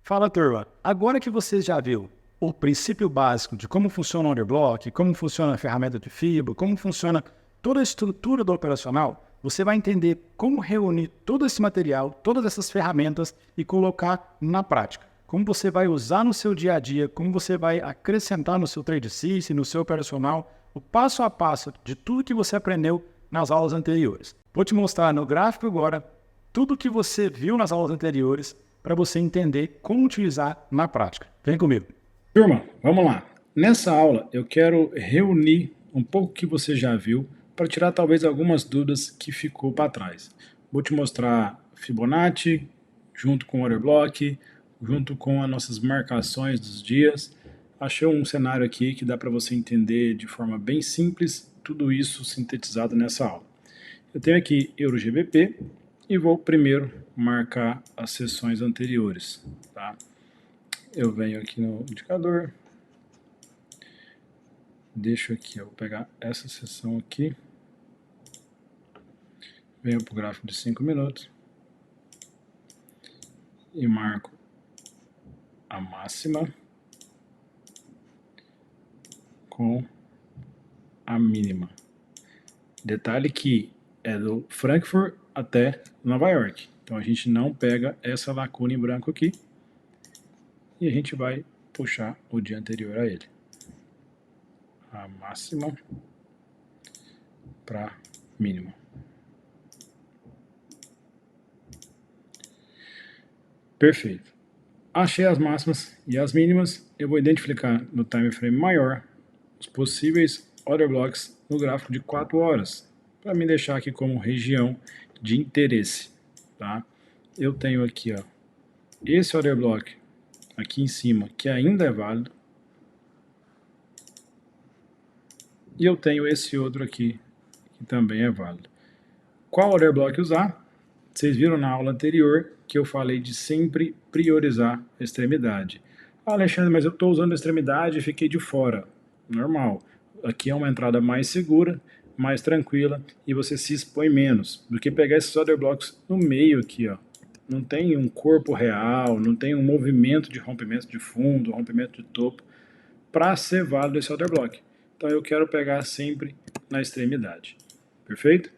Fala, turma. Agora que você já viu o princípio básico de como funciona o order block, como funciona a ferramenta de FIBO, como funciona toda a estrutura do operacional, você vai entender como reunir todo esse material, todas essas ferramentas e colocar na prática. Como você vai usar no seu dia a dia, como você vai acrescentar no seu trade system, no seu operacional, o passo a passo de tudo que você aprendeu nas aulas anteriores. Vou te mostrar no gráfico agora tudo que você viu nas aulas anteriores para você entender como utilizar na prática. Vem comigo. Turma, vamos lá. Nessa aula eu quero reunir um pouco que você já viu para tirar talvez algumas dúvidas que ficou para trás. Vou te mostrar Fibonacci junto com o order block, junto com as nossas marcações dos dias. Achei um cenário aqui que dá para você entender de forma bem simples tudo isso sintetizado nessa aula. Eu tenho aqui EuroGBP e vou primeiro marcar as sessões anteriores, tá? Eu venho aqui no indicador, deixo aqui, eu vou pegar essa seção aqui, venho para o gráfico de 5 minutos e marco a máxima com a mínima. Detalhe que é do Frankfurt até Nova York, então a gente não pega essa lacuna em branco aqui e a gente vai puxar o dia anterior a ele. A máxima para mínima. Perfeito. Achei as máximas e as mínimas, eu vou identificar no time frame maior os possíveis order blocks no gráfico de 4 horas, para me deixar aqui como região de interesse, tá? Eu tenho aqui, ó, esse order block aqui em cima, que ainda é válido, e eu tenho esse outro aqui, que também é válido. Qual order block usar? Vocês viram na aula anterior que eu falei de sempre priorizar a extremidade. Ah, Alexandre, mas eu estou usando a extremidade e fiquei de fora. Normal. Aqui é uma entrada mais segura, mais tranquila e você se expõe menos do que pegar esses order blocks no meio aqui, ó. Não tem um corpo real, não tem um movimento de rompimento de fundo, rompimento de topo para ser válido esse order block. Então eu quero pegar sempre na extremidade. Perfeito?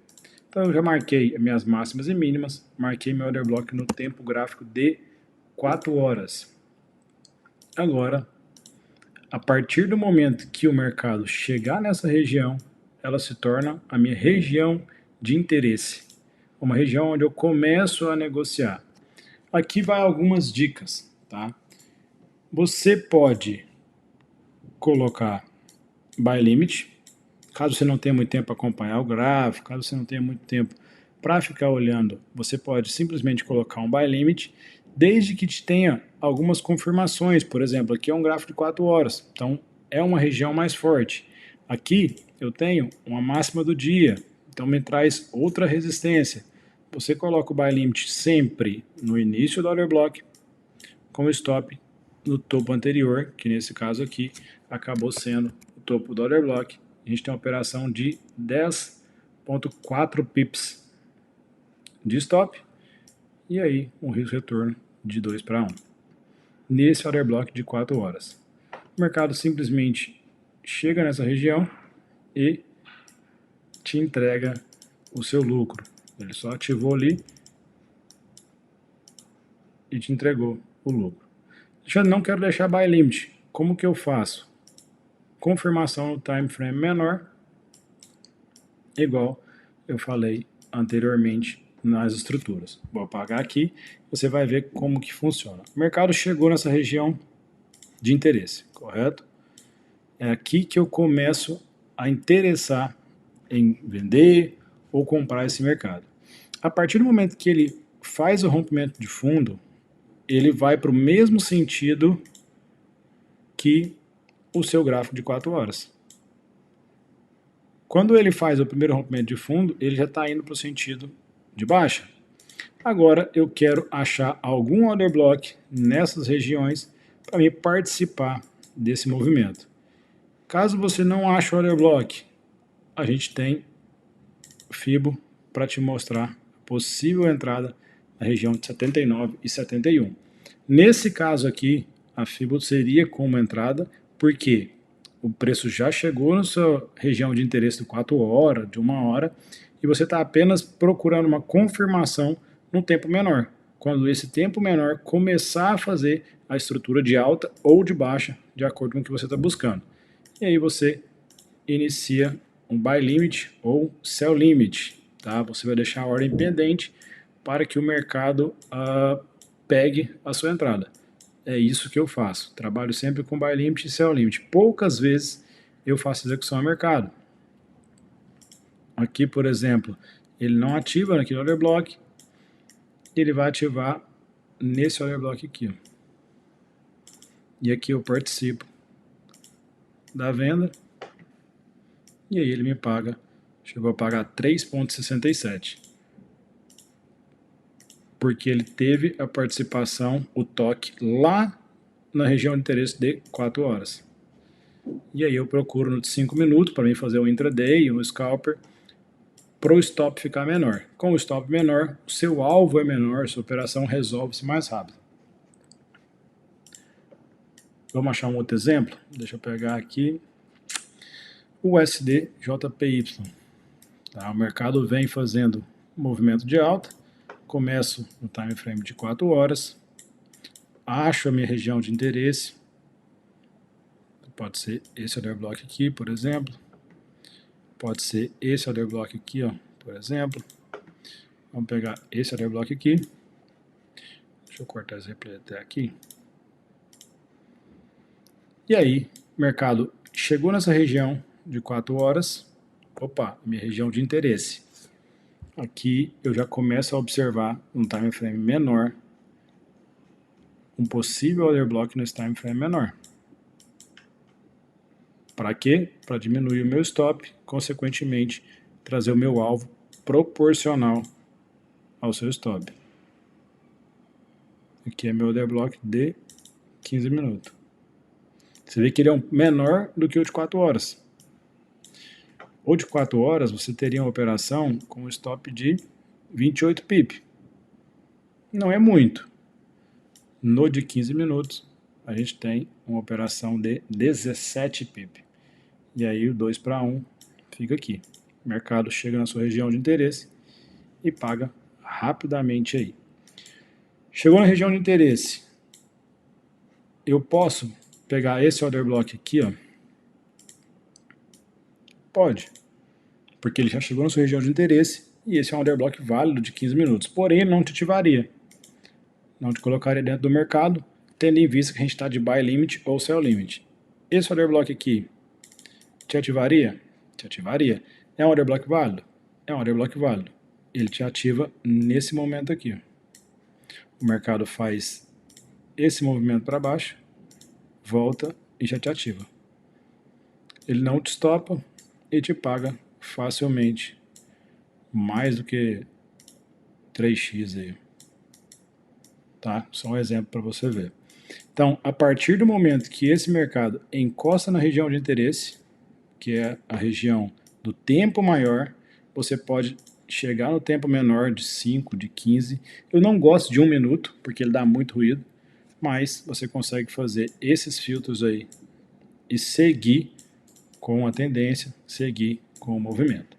Então eu já marquei minhas máximas e mínimas, marquei meu order block no tempo gráfico de 4 horas. Agora, a partir do momento que o mercado chegar nessa região, ela se torna a minha região de interesse, uma região onde eu começo a negociar. Aqui vai algumas dicas, tá? Você pode colocar buy limit, caso você não tenha muito tempo para acompanhar o gráfico, caso você não tenha muito tempo para ficar olhando, você pode simplesmente colocar um buy limit, desde que te tenha algumas confirmações. Por exemplo, aqui é um gráfico de 4 horas, então é uma região mais forte. Aqui eu tenho uma máxima do dia, então me traz outra resistência. Você coloca o buy limit sempre no início do order block, com o stop no topo anterior, que nesse caso aqui acabou sendo o topo do order block. A gente tem uma operação de 10,4 pips de stop e aí um risco retorno de 2 para 1 nesse order block de 4 horas. O mercado simplesmente chega nessa região e te entrega o seu lucro. Ele só ativou ali e te entregou o lucro. Já não quero deixar buy limit. Como que eu faço? Confirmação no time frame menor, igual eu falei anteriormente nas estruturas. Vou apagar aqui, você vai ver como que funciona. O mercado chegou nessa região de interesse, correto? É aqui que eu começo a interessar em vender ou comprar esse mercado. A partir do momento que ele faz o rompimento de fundo, ele vai para o mesmo sentido que o seu gráfico de 4 horas. Quando ele faz o primeiro rompimento de fundo, ele já está indo para o sentido de baixa. Agora eu quero achar algum order block nessas regiões para me participar desse movimento. Caso você não ache o order block, a gente tem Fibo para te mostrar a possível entrada na região de 79 e 71. Nesse caso aqui, a FIBO seria como entrada, porque o preço já chegou na sua região de interesse de 4 horas, de 1 hora, e você está apenas procurando uma confirmação num tempo menor. Quando esse tempo menor começar a fazer a estrutura de alta ou de baixa, de acordo com o que você está buscando. E aí você inicia um buy limit ou sell limit. Tá? Você vai deixar a ordem pendente para que o mercado pegue a sua entrada. É isso que eu faço. Trabalho sempre com buy limit e sell limit. Poucas vezes eu faço execução a mercado. Aqui, por exemplo, ele não ativa naquele order block, ele vai ativar nesse order block aqui. Ó. E aqui eu participo da venda. E aí ele me paga, chegou a pagar 3,67. Porque ele teve a participação, o toque, lá na região de interesse de 4 horas. E aí eu procuro no de 5 minutos para mim fazer um intraday, um scalper, para o stop ficar menor. Com o stop menor, o seu alvo é menor, sua operação resolve-se mais rápido. Vamos achar um outro exemplo? Deixa eu pegar aqui. O USD-JPY. Tá? O mercado vem fazendo movimento de alta. Começo no time frame de 4 horas. Acho a minha região de interesse. Pode ser esse order block aqui, por exemplo. Pode ser esse order block aqui, ó, por exemplo. Vamos pegar esse order block aqui. Deixa eu cortar esse replay até aqui. E aí, o mercado chegou nessa região de 4 horas. Opa, minha região de interesse. Aqui eu já começo a observar um time frame menor, um possível order block nesse time frame menor. Para quê? Para diminuir o meu stop, consequentemente trazer o meu alvo proporcional ao seu stop. Aqui é meu order block de 15 minutos. Você vê que ele é menor do que o de 4 horas. O de 4 horas você teria uma operação com um stop de 28 pip. Não é muito. No de 15 minutos a gente tem uma operação de 17 pip. E aí o 2 para 1 fica aqui. O mercado chega na sua região de interesse e paga rapidamente aí. Chegou na região de interesse, eu posso pegar esse order block aqui, ó. Pode, porque ele já chegou na sua região de interesse e esse é um order block válido de 15 minutos. Porém, ele não te ativaria, não te colocaria dentro do mercado, tendo em vista que a gente está de buy limit ou sell limit. Esse order block aqui te ativaria? Te ativaria. É um order block válido? É um order block válido. Ele te ativa nesse momento aqui, ó. O mercado faz esse movimento para baixo, volta e já te ativa. Ele não te estopa e te paga facilmente mais do que 3x aí. Tá? Só um exemplo para você ver. Então, a partir do momento que esse mercado encosta na região de interesse, que é a região do tempo maior, você pode chegar no tempo menor de 5, de 15. Eu não gosto de 1 minuto, porque ele dá muito ruído, mas você consegue fazer esses filtros aí e seguir com a tendência, seguir com o movimento.